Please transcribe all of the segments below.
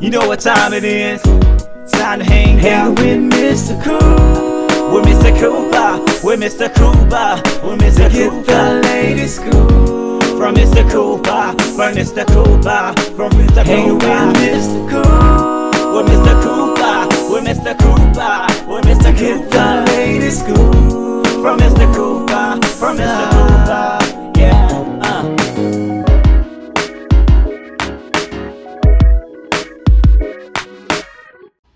You know what time it is. Time to hang out with Mr. Coop. With Mr. Cooper. With Mr. Cooper. With Mr. Cooper. Get the latest scoop. From Mr. Cooper. From Mr. Cooper. From Mr. Cooper. Hang with Mr. Coop. With Mr. Cooper. With Mr. Cooper. With Mr. Cooper. Get the latest scoop. From Mr. Cooper. From Mr. Cooper. Yeah.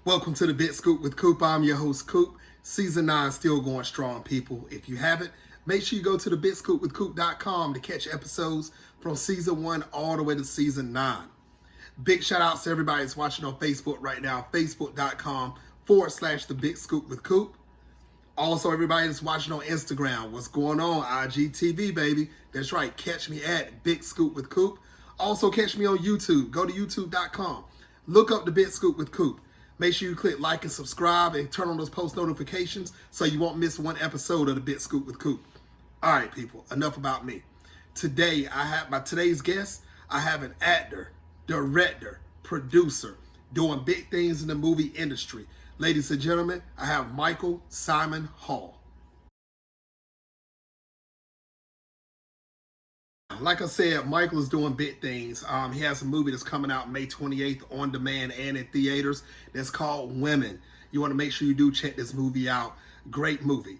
Welcome to the Big Scoop with Coop. I'm your host, Coop. Season 9 still going strong, people. If you haven't, make sure you go to thebigscoopwithcoop.com to catch episodes from Season 1 all the way to Season 9. Big shout outs to everybody that's watching on Facebook right now, facebook.com/The Big Scoop with Coop. Also, everybody that's watching on Instagram, what's going on? IGTV, baby. That's right. Catch me at Big Scoop with Coop. Also, catch me on YouTube. Go to youtube.com. Look up The Big Scoop with Coop. Make sure you click like and subscribe and turn on those post notifications so you won't miss one episode of The Big Scoop with Coop. All right, people, enough about me. Today, today's guest, I have an actor, director, producer, doing big things in the movie industry. Ladies and gentlemen, I have Michael Simon Hall. Like I said, Michael is doing big things. He has a movie that's coming out May 28th on demand and in theaters that's called Women. You want to make sure you do check this movie out. Great movie.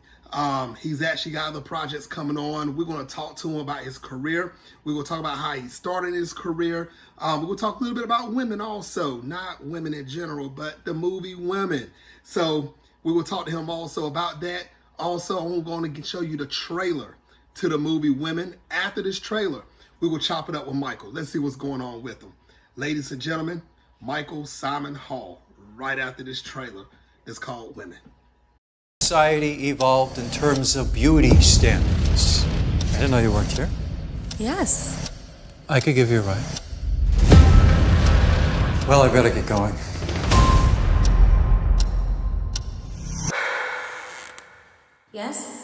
He's actually got other projects coming on. We're going to talk to him about his career. We're going to talk about how he started his career. We're going to talk a little bit about women also. Not women in general, but the movie Women. So we will talk to him also about that. Also, I'm going to show you the trailer to the movie Women. After this trailer, we will chop it up with Michael. Let's see what's going on with him. Ladies and gentlemen, Michael Simon Hall, right after this trailer. It's called Women. Society evolved in terms of beauty standards. I didn't know you worked here. Yes. I could give you a ride. Well, I better get going. Yes?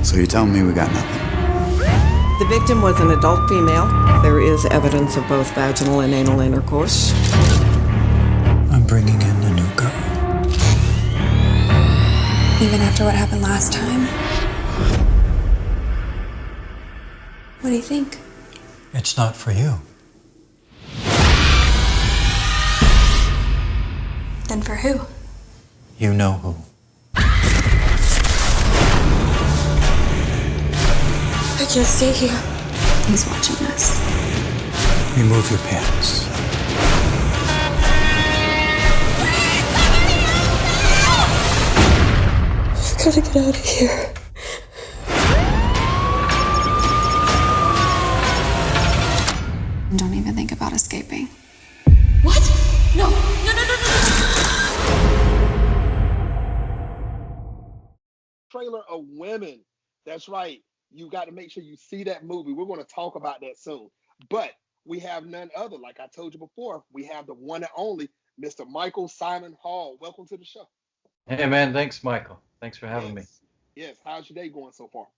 So you're telling me we got nothing? The victim was an adult female. There is evidence of both vaginal and anal intercourse. I'm bringing in a new girl. Even after what happened last time? What do you think? It's not for you. Then for who? You know who. I can't stay here. He's watching us. Remove your pants. I've got to get out of here. Don't even think about escaping. What? No. No. Trailer of Women. That's right. You got to make sure you see that movie. We're going to talk about that soon. But we have none other. Like I told you before, we have the one and only Mr. Michael Simon Hall. Welcome to the show. Hey, man. Thanks, Michael. Thanks for having me. Yes. How's your day going so far?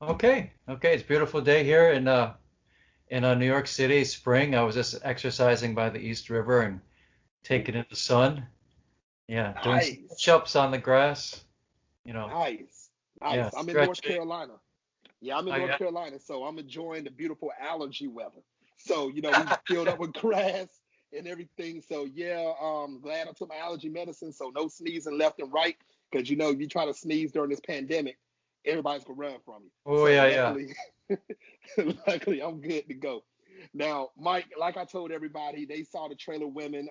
Okay. It's a beautiful day here in New York City, spring. I was just exercising by the East River and taking in the sun. Yeah, doing some push-ups on the grass. Nice. Yeah, I'm in North Carolina. Yeah, I'm in North Carolina, so I'm enjoying the beautiful allergy weather. So, we filled up with grass and everything. So, yeah, glad I took my allergy medicine, so no sneezing left and right. Because, you try to sneeze during this pandemic, everybody's going to run from you. Oh, so luckily, luckily, I'm good to go. Now, Mike, like I told everybody, they saw the trailer Women.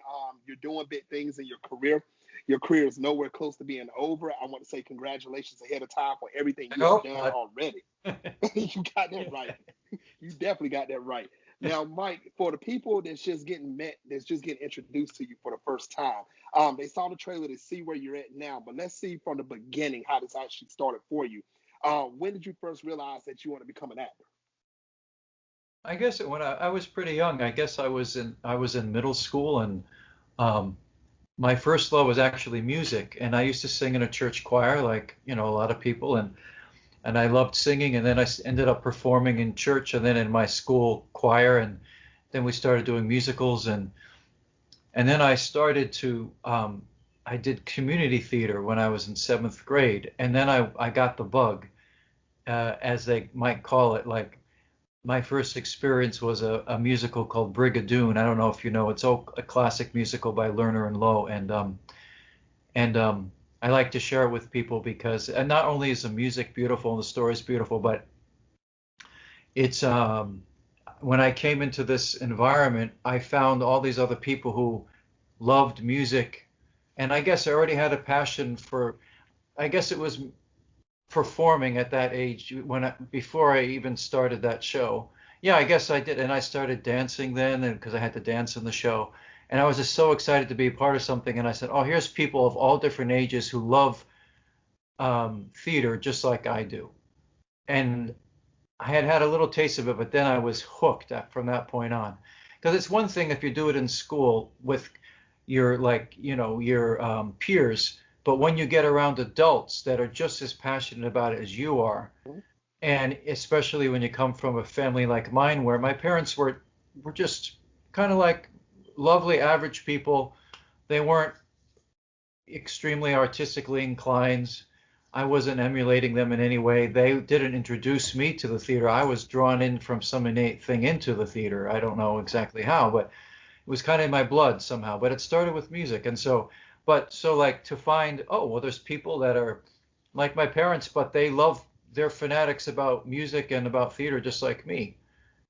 You're doing big things in your career. Your career is nowhere close to being over. I want to say congratulations ahead of time for everything you've done already. You got that right. You definitely got that right. Now, Mike, for the people that's just getting introduced to you for the first time, they saw the trailer to see where you're at now, but let's see from the beginning how this actually started for you. When did you first realize that you want to become an actor? I guess when I was pretty young. I guess I was in middle school, and my first love was actually music, and I used to sing in a church choir, like a lot of people, and and I loved singing. And then ended up performing in church and then in my school choir. And then we started doing musicals. And then I started to, I did community theater when I was in 7th grade. And then I got the bug, as they might call it. Like, my first experience was a musical called Brigadoon. I don't know if you know, it's a classic musical by Lerner and Loewe. And I like to share it with people because, and not only is the music beautiful and the story is beautiful, but it's, when I came into this environment, I found all these other people who loved music. And I guess I already had a passion for, I guess it was performing at that age before I even started that show. Yeah, I guess I did. And I started dancing then, and because I had to dance in the show. And I was just so excited to be a part of something. And I said, oh, here's people of all different ages who love theater just like I do. And I had had a little taste of it, but then I was hooked from that point on. Because it's one thing if you do it in school with your, like, you know, your peers, but when you get around adults that are just as passionate about it as you are, and especially when you come from a family like mine where my parents were just kind of like lovely average people. They weren't extremely artistically inclined. I wasn't emulating them in any way. They didn't introduce me to the theater. I was drawn in from some innate thing into the theater. I don't know exactly how, but it was kind of in my blood somehow. But it started with music. And so like to find, oh, well, there's people that are like my parents, but they're fanatics about music and about theater just like me.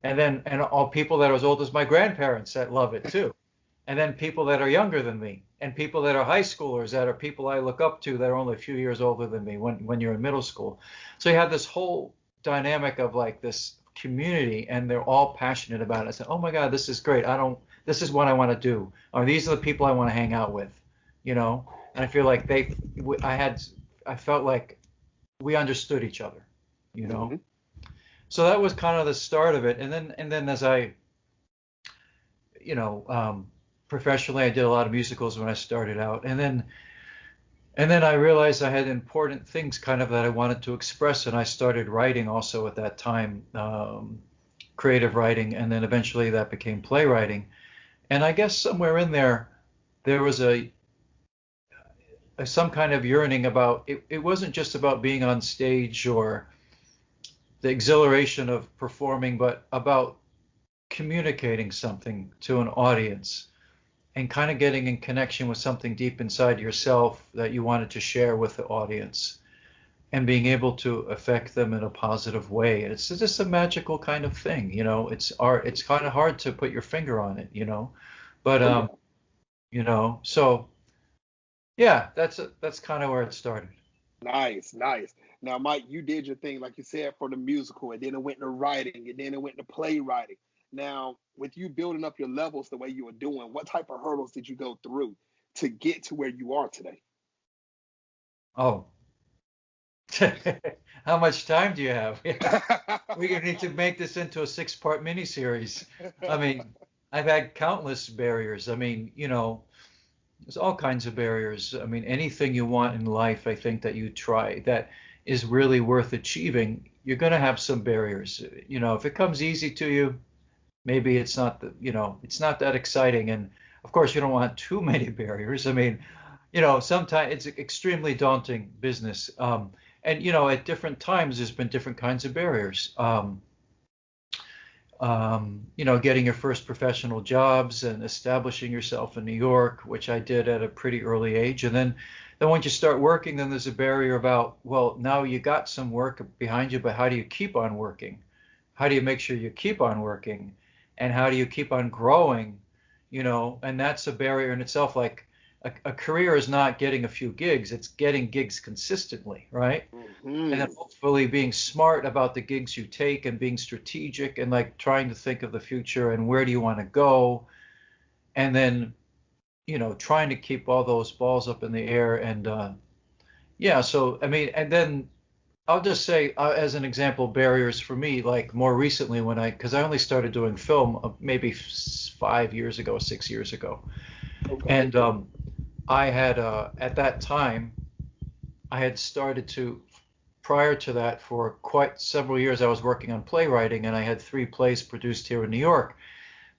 And all people that are as old as my grandparents that love it too. And then people that are younger than me, and people that are high schoolers that are people I look up to that are only a few years older than me when you're in middle school. So you have this whole dynamic of like this community, and they're all passionate about it. I said, oh my God, this is great. This is what I want to do. Or these are the people I want to hang out with, you know? And I feel like I felt like we understood each other, you know? Mm-hmm. So that was kind of the start of it. And then as I, you know, professionally, I did a lot of musicals when I started out. And then I realized I had important things kind of that I wanted to express. And I started writing also at that time, creative writing. And then eventually that became playwriting. And I guess somewhere in there was some kind of yearning about, it wasn't just about being on stage or the exhilaration of performing, but about communicating something to an audience and kind of getting in connection with something deep inside yourself that you wanted to share with the audience and being able to affect them in a positive way. And it's just a magical kind of thing, you know. It's art. It's kind of hard to put your finger on it, you know, but you know, so yeah, that's kind of where it started. Nice. Now, Mike, you did your thing, like you said, for the musical, and then it went into writing, and then it went into playwriting. Now, with you building up your levels the way you were doing, what type of hurdles did you go through to get to where you are today? Oh, how much time do you have? We need to make this into a 6-part miniseries. I mean, I've had countless barriers. I mean, you know, there's all kinds of barriers. I mean, anything you want in life, I think that you try that is really worth achieving, you're going to have some barriers. You know, if it comes easy to you, maybe it's not it's not that exciting. And of course, you don't want too many barriers. I mean, you know, sometimes it's extremely daunting business. And, you know, at different times, there's been different kinds of barriers. You know, getting your first professional jobs and establishing yourself in New York, which I did at a pretty early age. And then once you start working, then there's a barrier about, well, now you got some work behind you, but how do you keep on working? How do you make sure you keep on working? And how do you keep on growing? You know, and that's a barrier in itself. Like a career is not getting a few gigs, it's getting gigs consistently, right? Mm-hmm. And then hopefully being smart about the gigs you take and being strategic and like trying to think of the future and where do you want to go? And then, you know, trying to keep all those balls up in the air. And yeah, so, I mean, and then I'll just say, as an example, barriers for me, like more recently because I only started doing film maybe 5 years ago, 6 years ago. Okay. And I had, at that time, I had started to prior to that, for quite several years, I was working on playwriting, and I had 3 plays produced here in New York.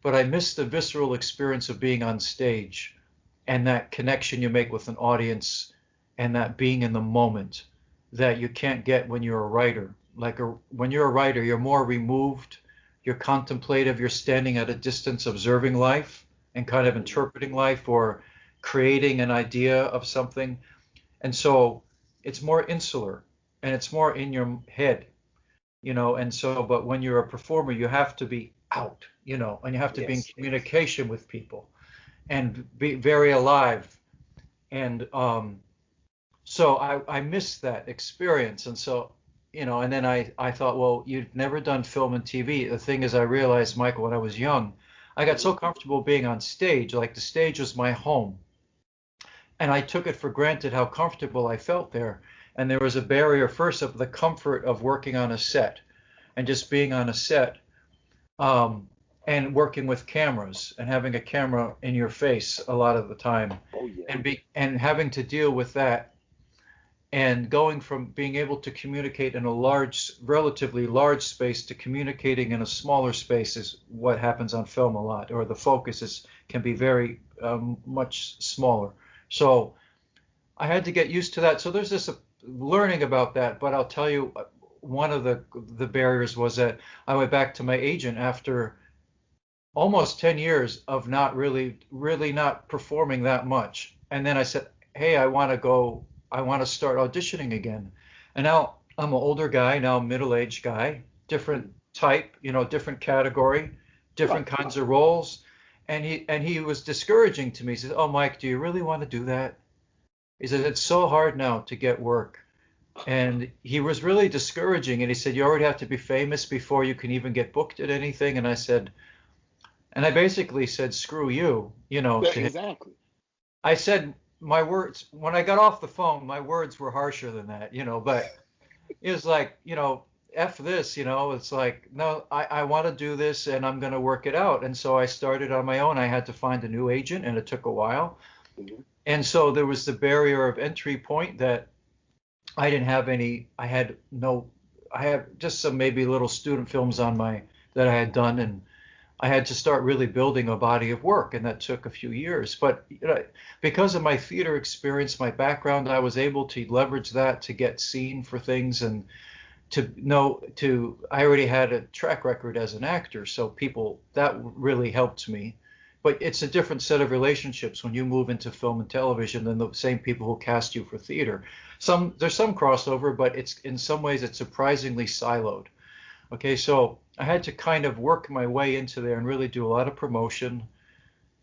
But I missed the visceral experience of being on stage and that connection you make with an audience and that being in the moment that you can't get when you're a writer. When you're a writer, you're more removed, you're contemplative, you're standing at a distance observing life and kind of interpreting life or creating an idea of something. And so it's more insular and it's more in your head, and so, but when you're a performer, you have to be out, and you have to be in communication with people and be very alive. And so I missed that experience. And so, and then I thought, well, you've never done film and TV. The thing is, I realized, Michael, when I was young, I got so comfortable being on stage, like the stage was my home. And I took it for granted how comfortable I felt there. And there was a barrier first of the comfort of working on a set and just being on a set and working with cameras and having a camera in your face a lot of the time. And having to deal with that and going from being able to communicate in a relatively large space to communicating in a smaller space is what happens on film a lot, or the focus can be very much smaller. So I had to get used to that. So there's this learning about that, but I'll tell you, one of the barriers was that I went back to my agent after almost 10 years of not really not performing that much. And then I said, hey, I want to start auditioning again. And now I'm an older guy, now a middle-aged guy, different type, different category, different kinds of roles. And he was discouraging to me. He said, oh, Mike, do you really want to do that? He said, it's so hard now to get work. And he was really discouraging. And he said, you already have to be famous before you can even get booked at anything. And I basically said, screw you, Exactly. I said, my words, when I got off the phone, my words were harsher than that, but it was like, F this, it's like, no, I want to do this and I'm going to work it out. And so I started on my own. I had to find a new agent and it took a while. Mm-hmm. And so there was the barrier of entry point that I didn't have any, I had just some maybe little student films that I had done. And I had to start really building a body of work, and that took a few years. But because of my theater experience, my background, I was able to leverage that to get seen for things and I already had a track record as an actor, so that really helped me. But it's a different set of relationships when you move into film and television than the same people who cast you for theater. There's some crossover, but in some ways it's surprisingly siloed. Okay, so I had to kind of work my way into there and really do a lot of promotion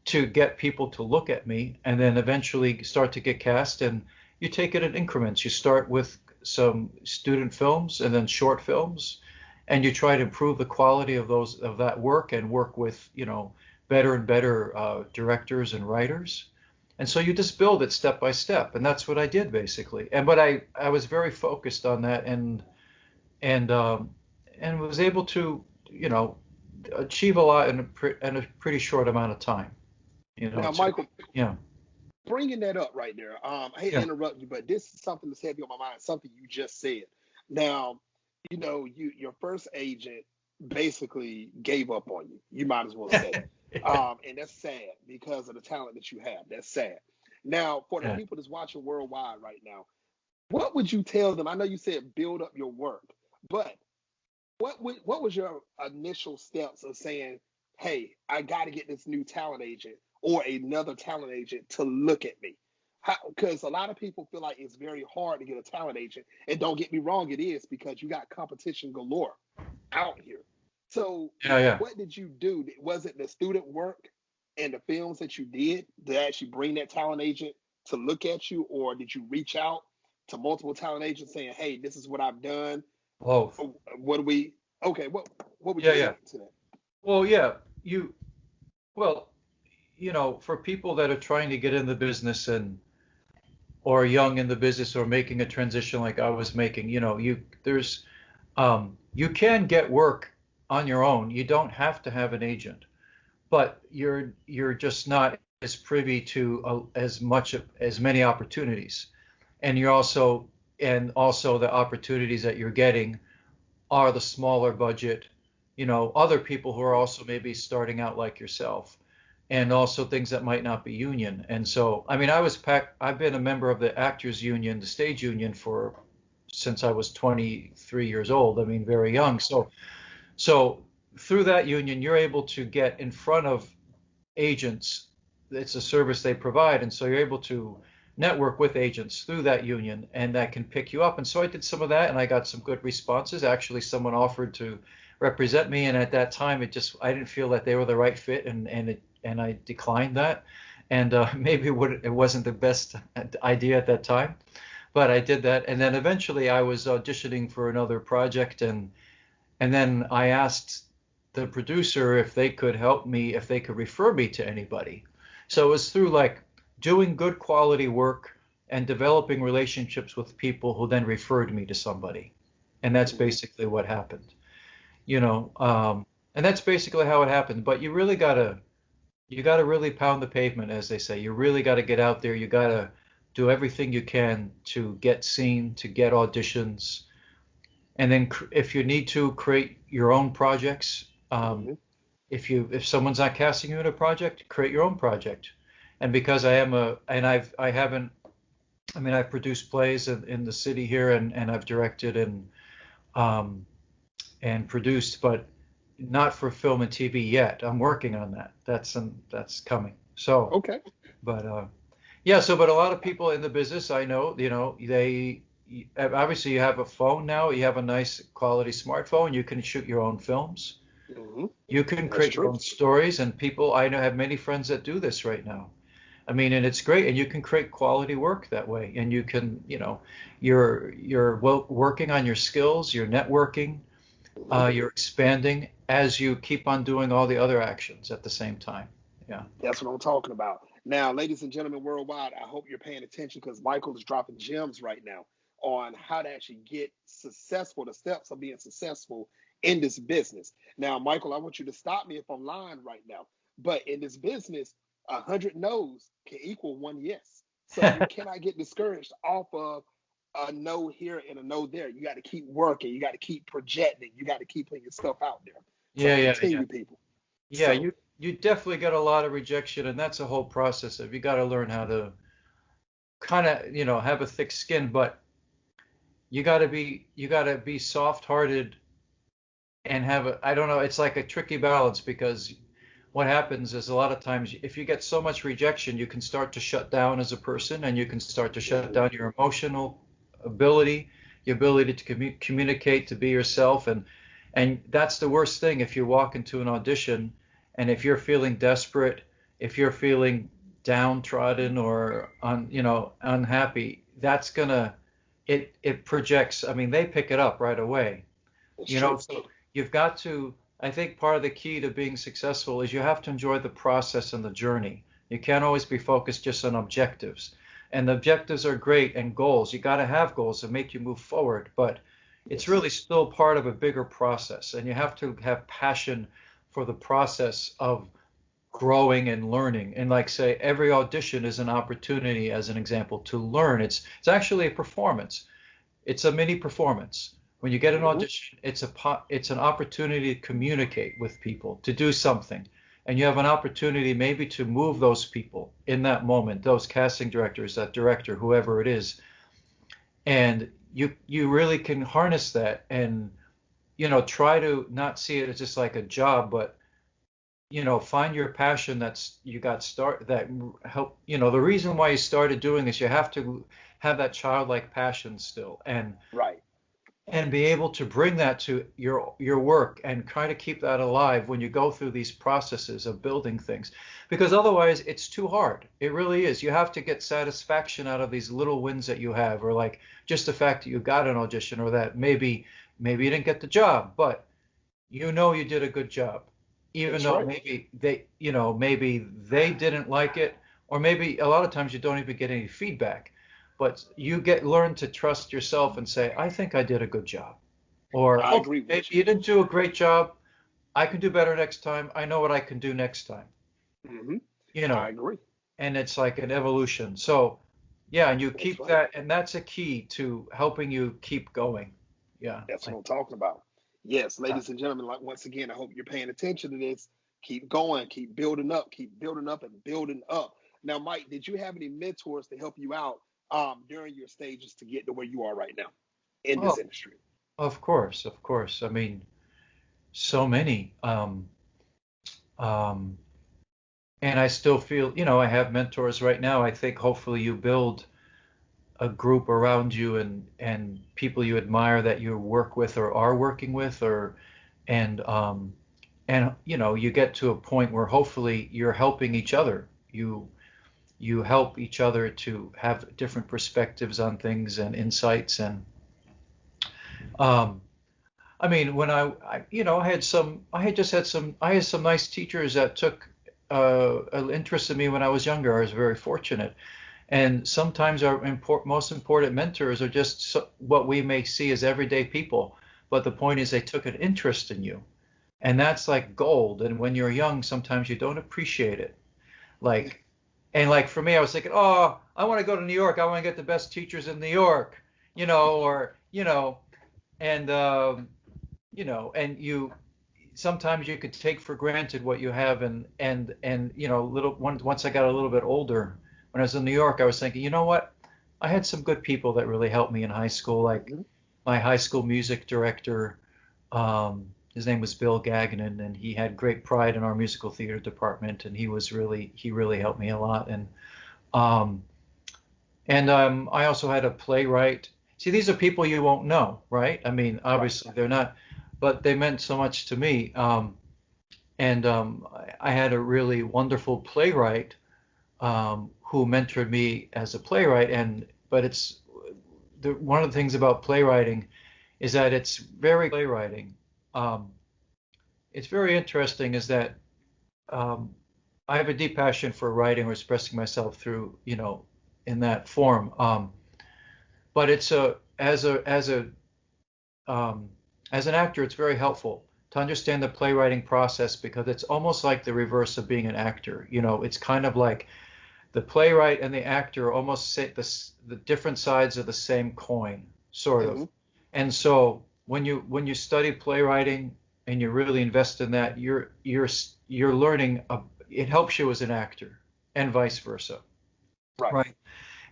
to get people to look at me, and then eventually start to get cast. And you take it in increments. You start with some student films and then short films, and you try to improve the quality of that work and work with better and better directors and writers. And so you just build it step by step, and that's what I did basically. But I was very focused on that and was able to, achieve a lot in a pretty short amount of time. Now, Michael, yeah, bringing that up right there. I hate to interrupt you, but this is something that's heavy on my mind. Something you just said. Now, your first agent basically gave up on you. You might as well say, and that's sad because of the talent that you have. That's sad. Now, for the people that's watching worldwide right now, what would you tell them? I know you said build up your work, but what was your initial steps of saying, hey, I got to get this new talent agent or another talent agent to look at me? Because a lot of people feel like it's very hard to get a talent agent. And don't get me wrong, it is, because you got competition galore out here. So what did you do? Was it the student work and the films that you did to actually bring that talent agent to look at you? Or did you reach out to multiple talent agents saying, hey, this is what I've done? Both. What would you say to that? For people that are trying to get in the business or young in the business or making a transition like I was making, you can get work on your own. You don't have to have an agent, but you're just not as privy to as many opportunities, and you're also and also the opportunities that you're getting are the smaller budget, other people who are also maybe starting out like yourself, and also things that might not be union. And so, I mean, I've been a member of the actors union, the stage union since I was 23 years old. I mean, very young. So through that union, you're able to get in front of agents. It's a service they provide, and so you're able to network with agents through that union, and that can pick you up. And so I did some of that, and I got some good responses. Actually, someone offered to represent me, and at that time, I didn't feel that they were the right fit, and I declined that. And maybe it wasn't the best idea at that time, but I did that. And then eventually, I was auditioning for another project, and then I asked the producer if they could help me, if they could refer me to anybody. So it was through like doing good quality work and developing relationships with people who then referred me to somebody. And that's basically what happened, and that's basically how it happened. But you gotta really pound the pavement, as they say. You really gotta get out there. You gotta do everything you can to get seen, to get auditions. And then if you need to, create your own projects. If someone's not casting you in a project, create your own project. And because I've produced plays in the city here, and I've directed and produced, but not for film and TV yet. I'm working on that. That's coming. So Okay. But but a lot of people in the business, I know, they obviously, you have a phone now. You have a nice quality smartphone. You can shoot your own films. You can create your own stories, and I know have many friends that do this right now. I mean, and it's great, and you can create quality work that way, and you can, you're working on your skills, you're networking, you're expanding as you keep on doing all the other actions at the same time. Yeah. That's what I'm talking about. Now, ladies and gentlemen worldwide, I hope you're paying attention, because Michael is dropping gems right now on how to actually get successful, the steps of being successful in this business. Now, Michael, I want you to stop me if I'm lying right now, but in this business, 100 no's can equal 1 yes. So you cannot get discouraged off of a no here and a no there. You got to keep working. You got to keep projecting. You got to keep putting your stuff out there. So continue, people. Yeah, so, you definitely get a lot of rejection, and that's a whole process of you got to learn how to kind of, have a thick skin, but you got to be soft-hearted and I don't know, it's like a tricky balance, because what happens is a lot of times if you get so much rejection, you can start to shut down as a person, and you can start to shut down your emotional ability, your ability to communicate, to be yourself. And that's the worst thing. If you walk into an audition, and if you're feeling desperate, if you're feeling downtrodden or unhappy, that's it projects. I mean, they pick it up right away. So you've got to, I think part of the key to being successful is you have to enjoy the process and the journey. You can't always be focused just on objectives. And the objectives are great, and goals. You got to have goals that make you move forward, but it's really still part of a bigger process. And you have to have passion for the process of growing and learning. And like say, every audition is an opportunity, as an example, to learn. It's actually a performance. It's a mini performance. When you get an audition, it's an opportunity to communicate with people, to do something. And you have an opportunity maybe to move those people in that moment, those casting directors, that director, whoever it is. And you really can harness that and, try to not see it as just like a job, but, find your passion that help, the reason why you started doing this, you have to have that childlike passion still. And right. And be able to bring that to your work and try to keep that alive when you go through these processes of building things, because otherwise it's too hard. It really is. You have to get satisfaction out of these little wins that you have, or like just the fact that you got an audition, or that maybe you didn't get the job, but you did a good job, even though maybe they didn't like it, or maybe a lot of times you don't even get any feedback. But you learn to trust yourself and say, I think I did a good job. Or, I agree with you didn't do a great job. I can do better next time. I know what I can do next time. I agree. And it's like an evolution. So Yeah, and you That's keep right. that, and that's a key to helping you keep going. Yeah. That's what I'm talking about. Yes, Uh, ladies and gentlemen, like once again, I hope you're paying attention to this. Keep going, keep building up and building up. Now, Mike, did you have any mentors to help you out during your stages to get to where you are right now in this oh, industry? of course, of course. I mean, so many. Um, and I still feel, I have mentors right now. I think hopefully you build a group around you and people you admire that you work with or are working with, or and you get to a point where hopefully you're helping each other. You help each other to have different perspectives on things and insights. And um, I mean, when I had some nice teachers that took an interest in me when I was younger. I was very fortunate. And sometimes our most important mentors are just what we may see as everyday people. But the point is, they took an interest in you. And that's like gold. And when you're young, sometimes you don't appreciate it. Like, and like for me, I was thinking, oh, I want to go to New York. I want to get the best teachers in New York, and, and sometimes you could take for granted what you have. And once I got a little bit older, when I was in New York, I was thinking, you know what? I had some good people that really helped me in high school, like Mhm. my high school music director. His name was Bill Gagnon, and he had great pride in our musical theater department, and he really helped me a lot. Um, and I also had a playwright. See, these are people you won't know, right? I mean, Right. obviously they're not, but they meant so much to me. And I had a really wonderful playwright who mentored me as a playwright. But one of the things about playwriting is that it's very playwriting. Um, it's very interesting is that um, I have a deep passion for writing or expressing myself through, in that form. But it's a um, as an actor, it's very helpful to understand the playwriting process because it's almost like the reverse of being an actor. It's kind of like the playwright and the actor almost say the different sides of the same coin, sort of. Hmm. And so when you study playwriting and you really invest in that, you're learning. It helps you as an actor, and vice versa, Right. right?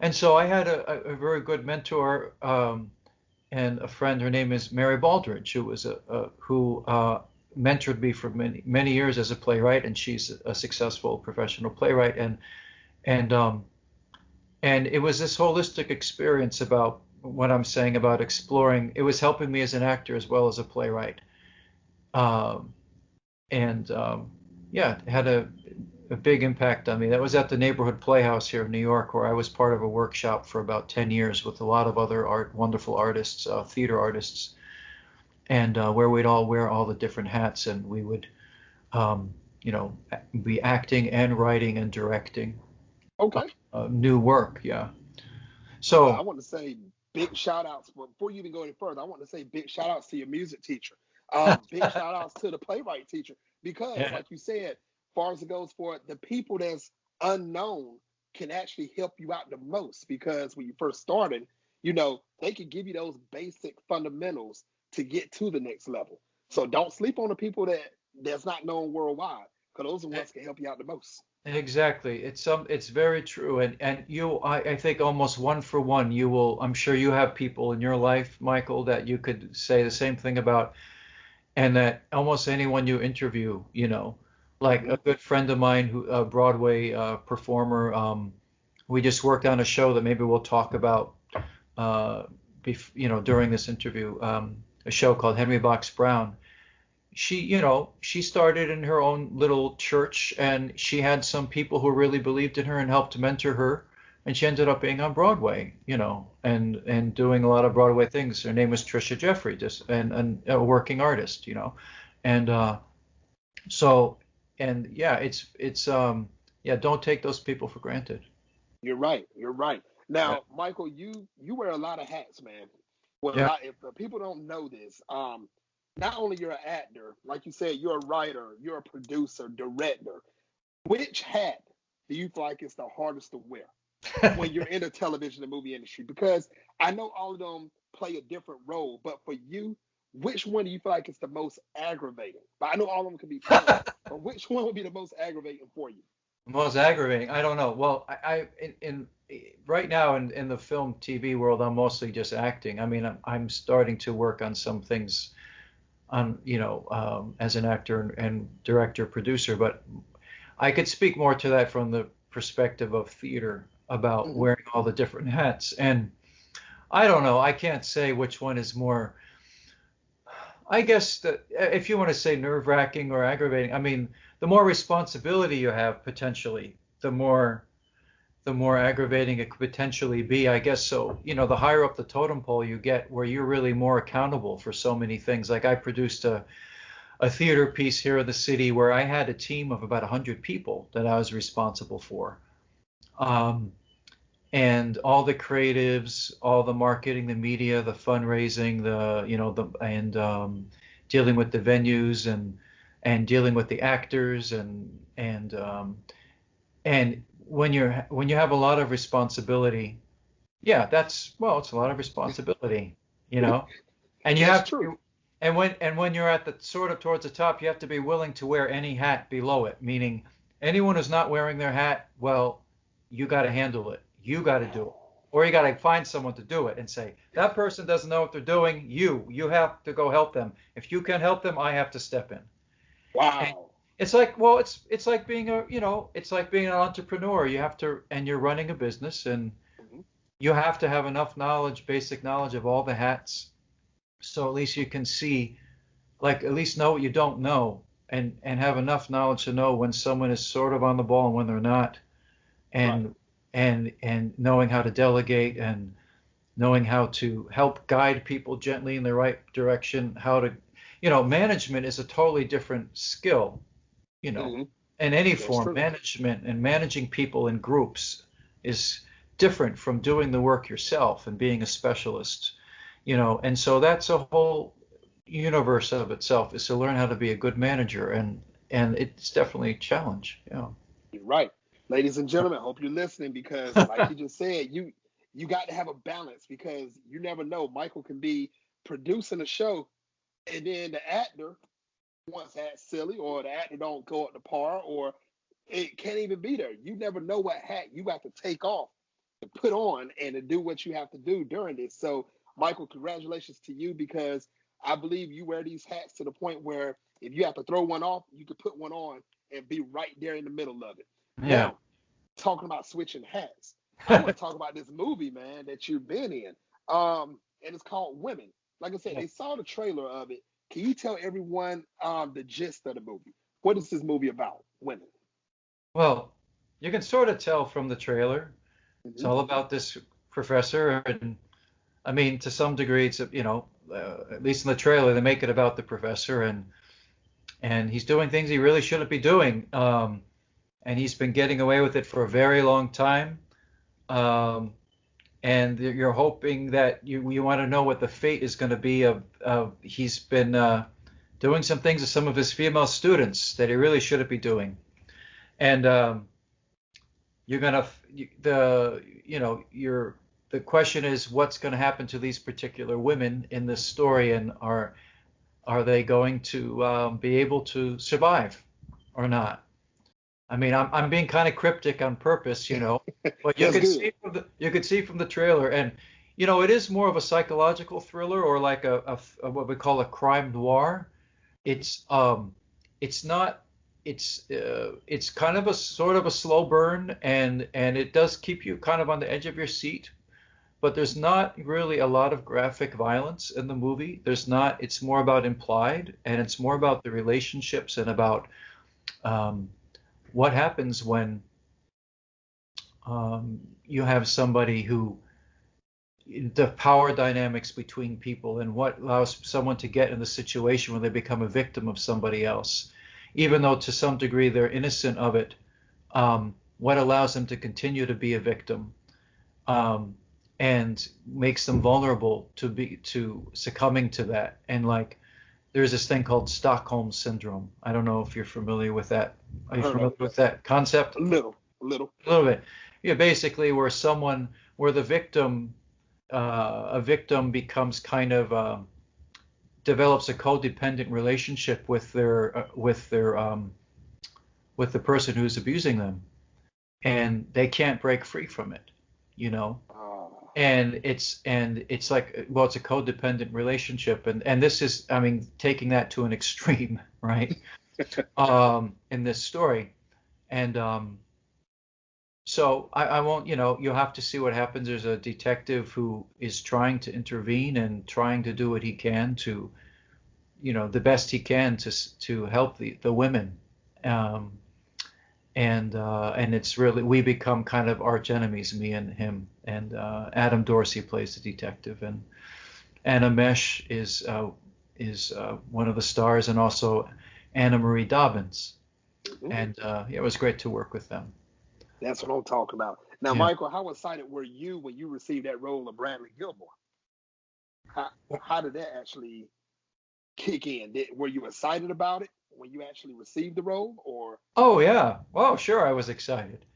And so I had a very good mentor and a friend. Her name is Mary Baldridge, who mentored me for many years as a playwright, and she's a successful professional playwright. And and it was this holistic experience about what I'm saying about exploring. It was helping me as an actor as well as a playwright. Um, and Yeah, it had a big impact on me. That was at the Neighborhood Playhouse here in New York, where I was part of a workshop for about 10 years with a lot of other wonderful artists, theater artists, and where we'd all wear all the different hats, and we would, um, be acting and writing and directing Okay. new work. Yeah. Well, I So, want to say big shout outs. But before you even go any further, I want to say big shout outs to your music teacher. Big shout outs to the playwright teacher because, yeah, like you said, far as it goes for the people that's unknown can actually help you out the most because when you first started, they can give you those basic fundamentals to get to the next level. So don't sleep on the people that's not known worldwide because those are the ones that can help you out the most. exactly. It's very true. And I think almost one for one, I'm sure you have people in your life, Michael, that you could say the same thing about, and that almost anyone you interview, like Hmm. a good friend of mine, who a Broadway performer, we just worked on a show that maybe we'll talk about, during this interview, a show called Henry Box Brown. She started in her own little church, and she had some people who really believed in her and helped mentor her, and she ended up being on Broadway, and doing a lot of Broadway things. Her name was Trisha Jeffrey, just and a working artist, and so and yeah, yeah, don't take those people for granted. You're right. You're right. Yeah, Now, Michael, you wear a lot of hats, man. Well, a yeah. lot. If people don't know this, not only you're an actor, like you said, you're a writer, you're a producer, director. Which hat do you feel like is the hardest to wear? when you're in the television and movie industry? Because I know all of them play a different role, but for you, which one do you feel like is the most aggravating? But I know all of them can be funny, but which one would be the most aggravating for you? Most aggravating. I don't know. Well, in right now in the film TV world, I'm mostly just acting. I mean, I'm starting to work on some things on, as an actor and director, producer, but I could speak more to that from the perspective of theater about wearing all the different hats. And I don't know. I can't say which one is more. I guess that if you want to say nerve-wracking or aggravating, I mean, the more responsibility you have potentially, the more aggravating it could potentially be, I guess. So, the higher up the totem pole you get, where you're really more accountable for so many things. Like I produced a theater piece here in the city where I had a team of about 100 people that I was responsible for. And all the creatives, all the marketing, the media, the fundraising, dealing with the venues and dealing with the actors and when you have a lot of responsibility, yeah, it's a lot of responsibility, and you have to, and when you're at the sort of towards the top, you have to be willing to wear any hat below it, meaning anyone who's not wearing their hat, well, you got to handle it. You got to do it. Or you got to find someone to do it and say, that person doesn't know what they're doing. You have to go help them. If you can help them, I have to step in. Wow. And it's like, well, it's like being it's like being an entrepreneur. You have to, and you're running a business, and you have to have enough knowledge, basic knowledge of all the hats. So at least you can see, like, at least know what you don't know, and have enough knowledge to know when someone is sort of on the ball and when they're not. And Right. and knowing how to delegate and knowing how to help guide people gently in the right direction, how to, management is a totally different skill, in any That's form. true. Management and managing people in groups is different from doing the work yourself and being a specialist, and so that's a whole universe of itself, is to learn how to be a good manager, and it's definitely a challenge. You're right. Ladies and gentlemen, hope you're listening, because like you just said, you got to have a balance, because you never know. Michael can be producing a show and then the actor wants to act silly, or the actor don't go up to par, or it can't even be there. You never know what hat you got to take off to put on and to do what you have to do during this. So, Michael, congratulations to you, because I believe you wear these hats to the point where if you have to throw one off, you could put one on and be right there in the middle of it. Yeah. Now, talking about switching hats, I want to talk about this movie, man, that you've been in. And it's called Women. Like I said, they saw the trailer of it. Can you tell everyone the gist of the movie? What is this movie about? Women. Well, you can sort of tell from the trailer. It's all about this professor, and I mean, to some degree, it's at least in the trailer, they make it about the professor, and he's doing things he really shouldn't be doing, and he's been getting away with it for a very long time, and you're hoping that you want to know what the fate is going to be of he's been doing some things to some of his female students that he really shouldn't be doing, and you're gonna the question is, what's going to happen to these particular women in this story, and are they going to be able to survive or not? I mean, I'm being kind of cryptic on purpose, but you could see from the trailer, and it is more of a psychological thriller, or like a what we call a crime noir. It's kind of a sort of a slow burn, and it does keep you kind of on the edge of your seat, but there's not really a lot of graphic violence in the movie. There's not. It's more about implied, and it's more about the relationships and about what happens when you have somebody who, the power dynamics between people, and what allows someone to get in the situation when they become a victim of somebody else, even though to some degree they're innocent of it. What allows them to continue to be a victim, and makes them vulnerable to succumbing to that. And like, there's this thing called Stockholm Syndrome. I don't know if you're familiar with that. Are you familiar with that concept? A little. A little bit. yeah, basically where the victim, a victim becomes kind of develops a codependent relationship with with the person who's abusing them, and they can't break free from it, you know. Oh. And it's like, well, it's a codependent relationship, and this is, I mean, taking that to an extreme, right? In this story, and so I won't, you know, you'll have to see what happens. There's a detective who is trying to intervene and trying to do what he can to, you know, the best he can to help the women. Um, and it's really, we become kind of arch enemies, me and him. And Adam Dorsey plays the detective, and Anna Mesh is one of the stars, and also Anna Marie Dobbins. And yeah, it was great to work with them. That's what I'm talking about. Now, Yeah. Michael, how excited were you when you received that role of Bradley Gilmore? How did that actually kick in? Were you excited about it when you actually received the role, or? Oh yeah. Well, sure, I was excited.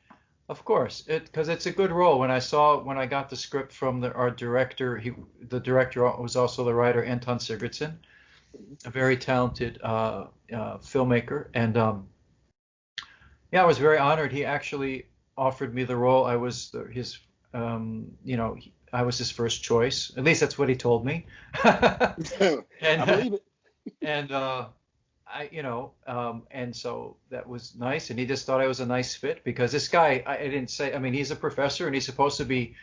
Of course, because it's a good role. When I got the script from our director, the director was also the writer, Anton Sigurdsson, a very talented filmmaker, and yeah, I was very honored. He actually offered me the role. I was his, you know, I was his first choice. At least that's what he told me. I And believe it. and you know, and so that was nice. And he just thought I was a nice fit, because this guy, I didn't say, I mean, he's a professor and he's supposed to be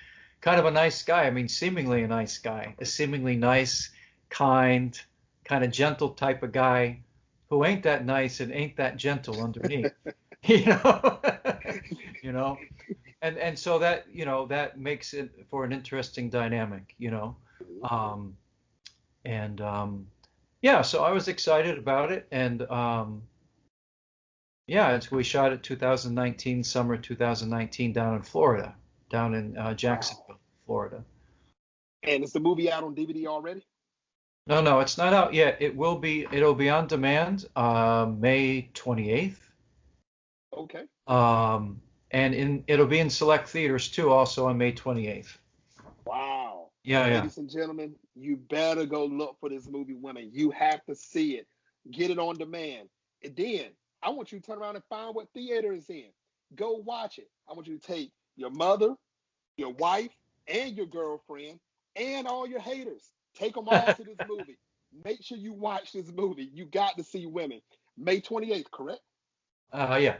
kind of a nice guy. I mean, seemingly a nice guy, a seemingly nice, kind, kind of gentle type of guy who ain't that nice and ain't that gentle underneath, you know, you know, and so that, you know, that makes it for an interesting dynamic, you know, and yeah, so I was excited about it, and yeah, we shot it 2019, summer 2019, down in Florida, down in Jacksonville, Florida. And is the movie out on DVD already? No, no, it's not out yet. It'll be on demand May 28th. Okay. And it'll be in select theaters too, also on May 28th. Wow. Yeah, yeah. Ladies and gentlemen, you better go look for this movie, Women. You have to see it. Get it on demand. And then I want you to turn around and find what theater it's in. Go watch it. I want you to take your mother, your wife, and your girlfriend, and all your haters. Take them all to this movie. Make sure you watch this movie. You got to see Women. May 28th, correct? Yeah.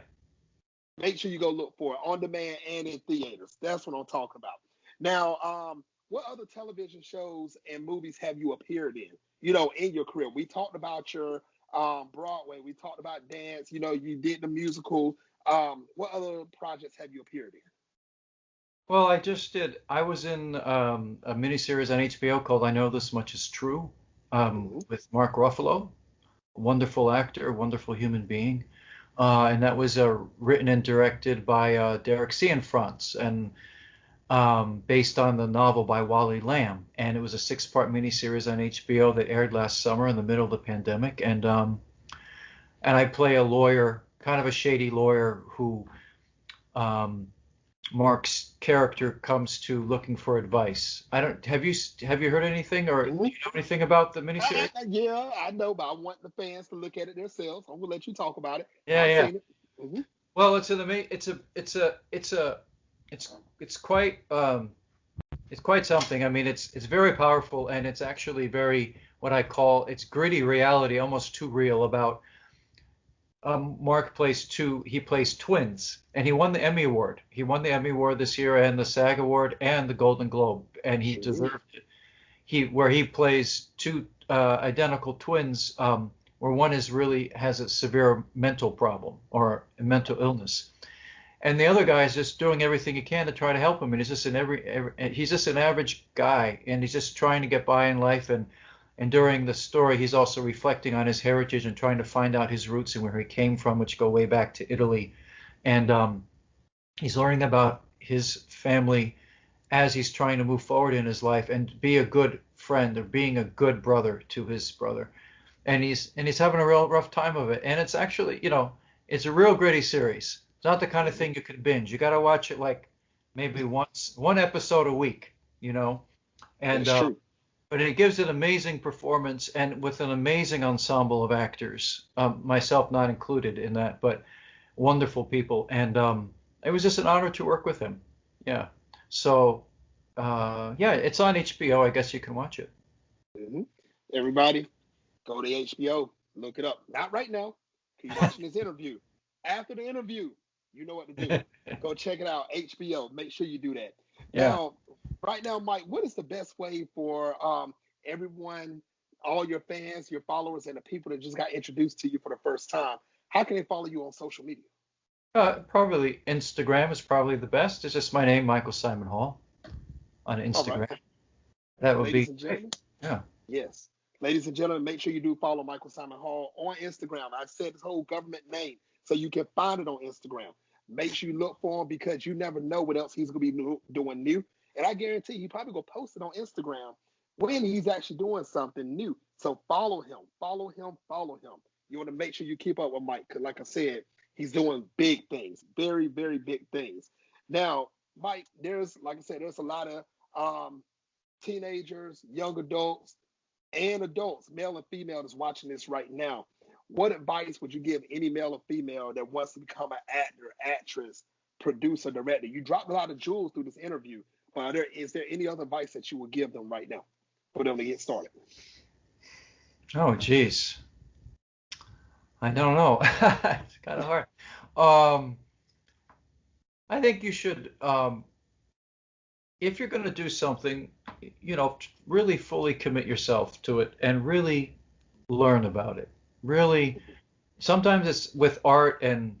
Make sure you go look for it on demand and in theaters. That's what I'm talking about. Now, what other television shows and movies have you appeared in, you know, in your career? We talked about your Broadway. We talked about dance. You know, you did the musical. What other projects have you appeared in? Well, I was in a miniseries on HBO called I Know This Much Is True, with Mark Ruffalo, wonderful actor, wonderful human being. And that was written and directed by Derek Cianfrance, and based on the novel by Wally Lamb. And it was a 6-part miniseries on HBO that aired last summer in the middle of the pandemic. And I play a lawyer, kind of a shady lawyer, who Mark's character comes to looking for advice. Have you heard anything, or do you know anything about the miniseries? Yeah, I know, but I want the fans to look at it themselves. I'm gonna let you talk about it. Yeah, I've yeah. seen it. Well, it's quite something. I mean, it's very powerful, and it's actually very, what I call, it's gritty reality, almost too real, about Mark plays twins, and he won the Emmy Award. He won the Emmy Award this year, and the SAG Award, and the Golden Globe, and he deserved it. Where he plays two identical twins, where one has a severe mental problem or a mental illness, and the other guy is just doing everything he can to try to help him. And he's just he's just an average guy, and he's just trying to get by in life. And during the story, he's also reflecting on his heritage and trying to find out his roots and where he came from, which go way back to Italy. And he's learning about his family as he's trying to move forward in his life and be a good friend, or being a good brother to his brother. And he's having a real rough time of it. And it's actually, you know, it's a real gritty series. It's not the kind of thing you can binge. You got to watch it like maybe one episode a week, and That's true. but it gives an amazing performance and with an amazing ensemble of actors, myself not included in that, but wonderful people. And it was just an honor to work with him. Yeah. So, yeah, it's on HBO. I guess you can watch it. Hmm. Everybody, go to HBO, look it up. Not right now. Keep watching this interview. After the interview, you know what to do. Go check it out. HBO. Make sure you do that. Yeah. Now, right now, Mike, what is the best way for everyone, all your fans, your followers, and the people that just got introduced to you for the first time? How can they follow you on social media? Probably Instagram is probably the best. It's just my name, Michael Simon Hall, on All Instagram. right. That would Ladies be and gentlemen. yeah. Yes. Ladies and gentlemen, make sure you do follow Michael Simon Hall on Instagram. I said his whole government name so you can find it on Instagram. Make sure you look for him because you never know what else he's going to be doing new. And I guarantee he probably going to post it on Instagram when he's actually doing something new. So follow him, follow him, follow him. You want to make sure you keep up with Mike because, like I said, he's doing big things, very, very big things. Now, Mike, like I said, there's a lot of teenagers, young adults, and adults, male and female, that's watching this right now. What advice would you give any male or female that wants to become an actor, actress, producer, director? You dropped a lot of jewels through this interview, but is there any other advice that you would give them right now for them to get started? Oh, geez. I don't know. It's kind of hard. Um, I think you should, if you're going to do something, really fully commit yourself to it and really learn about it. Really, sometimes it's with art and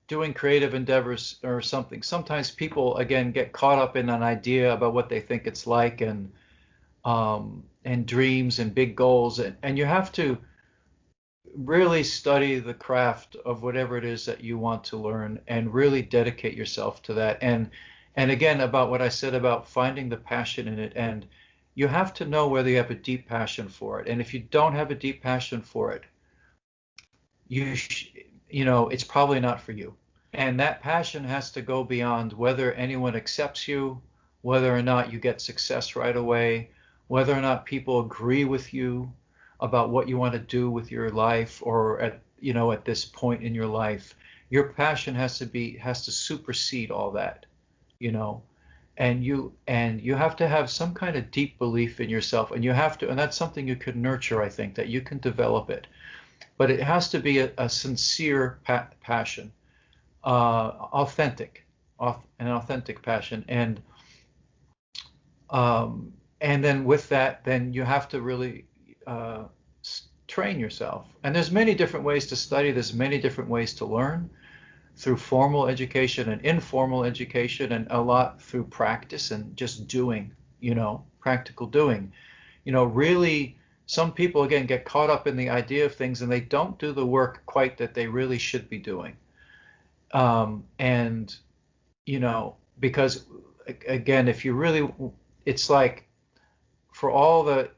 doing creative endeavors or something. Sometimes people, again, get caught up in an idea about what they think it's like and dreams and big goals. And you have to really study the craft of whatever it is that you want to learn and really dedicate yourself to that. And again, about what I said about finding the passion in it. And you have to know whether you have a deep passion for it. And if you don't have a deep passion for it, it's probably not for you. And that passion has to go beyond whether anyone accepts you, whether or not you get success right away, whether or not people agree with you about what you want to do with your life or at this point in your life. Your passion has to supersede all that. And you have to have some kind of deep belief in yourself, and that's something you can nurture. I think that you can develop it, but it has to be a sincere passion, an authentic passion, and then with that, then you have to really train yourself. And there's many different ways to study. There's many different ways to learn, through formal education and informal education, and a lot through practice and just doing, practical doing. Really, some people, again, get caught up in the idea of things and they don't do the work quite that they really should be doing. Because, again, if you really, it's like for all the,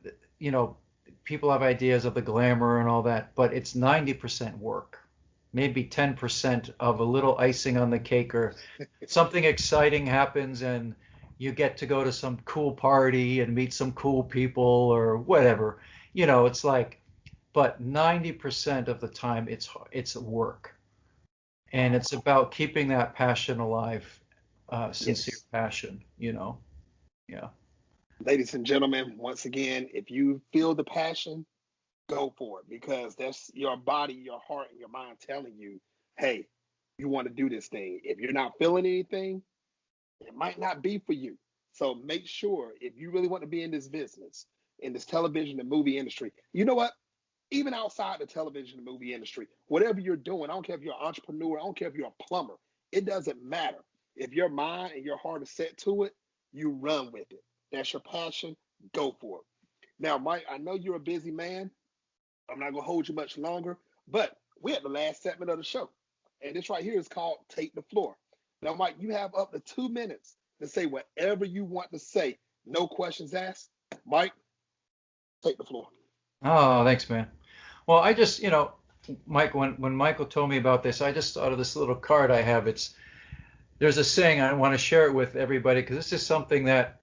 people have ideas of the glamour and all that, but it's 90% work. Maybe 10% of a little icing on the cake, or something exciting happens and you get to go to some cool party and meet some cool people or whatever. It's like, but 90% of the time it's work. And it's about keeping that passion alive, sincere passion, Yeah. Ladies and gentlemen, once again, if you feel the passion, go for it, because that's your body, your heart, and your mind telling you, hey, you want to do this thing. If you're not feeling anything, it might not be for you. So make sure, if you really want to be in this business, in this television and movie industry, you know what? Even outside the television and movie industry, whatever you're doing, I don't care if you're an entrepreneur, I don't care if you're a plumber, it doesn't matter. If your mind and your heart is set to it, you run with it. That's your passion, go for it. Now, Mike, I know you're a busy man. I'm not going to hold you much longer, but we're at the last segment of the show. And this right here is called Take the Floor. Now, Mike, you have up to 2 minutes to say whatever you want to say. No questions asked. Mike, take the floor. Oh, thanks, man. Well, I just, Mike, when Michael told me about this, I just thought of this little card I have. there's a saying, I want to share it with everybody because this is something that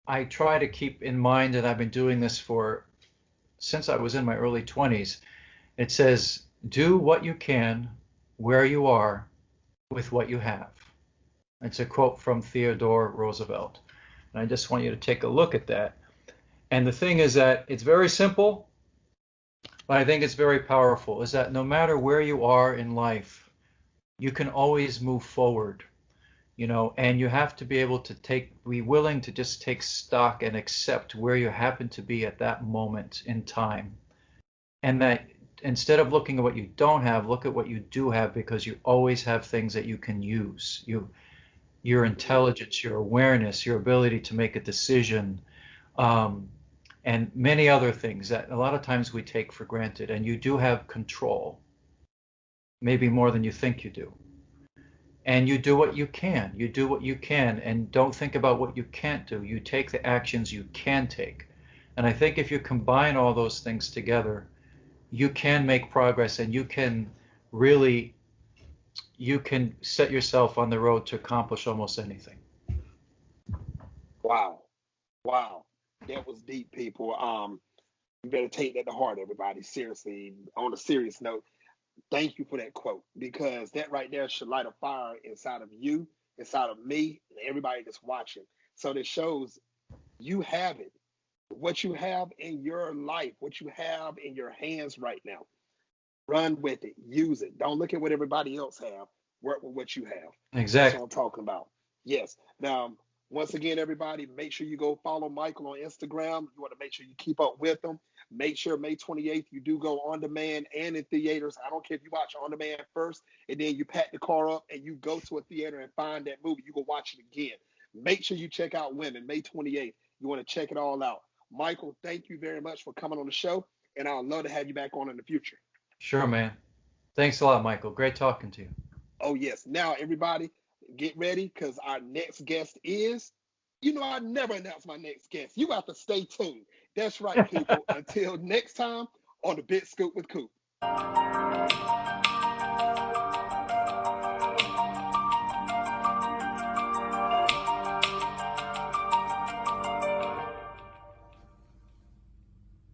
I try to keep in mind, and I've been doing this for since I was in my early 20s. It says, do what you can where you are with what you have. It's a quote from Theodore Roosevelt. And I just want you to take a look at that. And the thing is that it's very simple, but I think it's very powerful, is that no matter where you are in life, you can always move forward, and you have to be able to be willing to just take stock and accept where you happen to be at that moment in time. And that instead of looking at what you don't have, look at what you do have, because you always have things that you can use. Your intelligence, your awareness, your ability to make a decision, and many other things that a lot of times we take for granted. And you do have control, maybe more than you think you do. And you do what you can. You do what you can, and don't think about what you can't do. You take the actions you can take. And I think if you combine all those things together, you can make progress, and you can set yourself on the road to accomplish almost anything. Wow. Wow. That was deep, people. You better take that to heart, everybody. Seriously. On a serious note, thank you for that quote, because that right there should light a fire inside of you, inside of me, and everybody that's watching. So this shows you have it. What you have in your life, what you have in your hands right now. Run with it. Use it. Don't look at what everybody else have. Work with what you have. Exactly. That's what I'm talking about. Yes. Now, once again, everybody, make sure you go follow Michael on Instagram. You want to make sure you keep up with him. Make sure May 28th, you do go on demand and in theaters. I don't care if you watch on demand first and then you pack the car up and you go to a theater and find that movie. You go watch it again. Make sure you check out Women, May 28th. You want to check it all out. Michael, thank you very much for coming on the show, and I'd love to have you back on in the future. Sure, man. Thanks a lot, Michael. Great talking to you. Oh, yes. Now, everybody, get ready, because our next guest is, I never announce my next guest. You have to stay tuned. That's right, people. Until next time on the Big Scoop with Coop.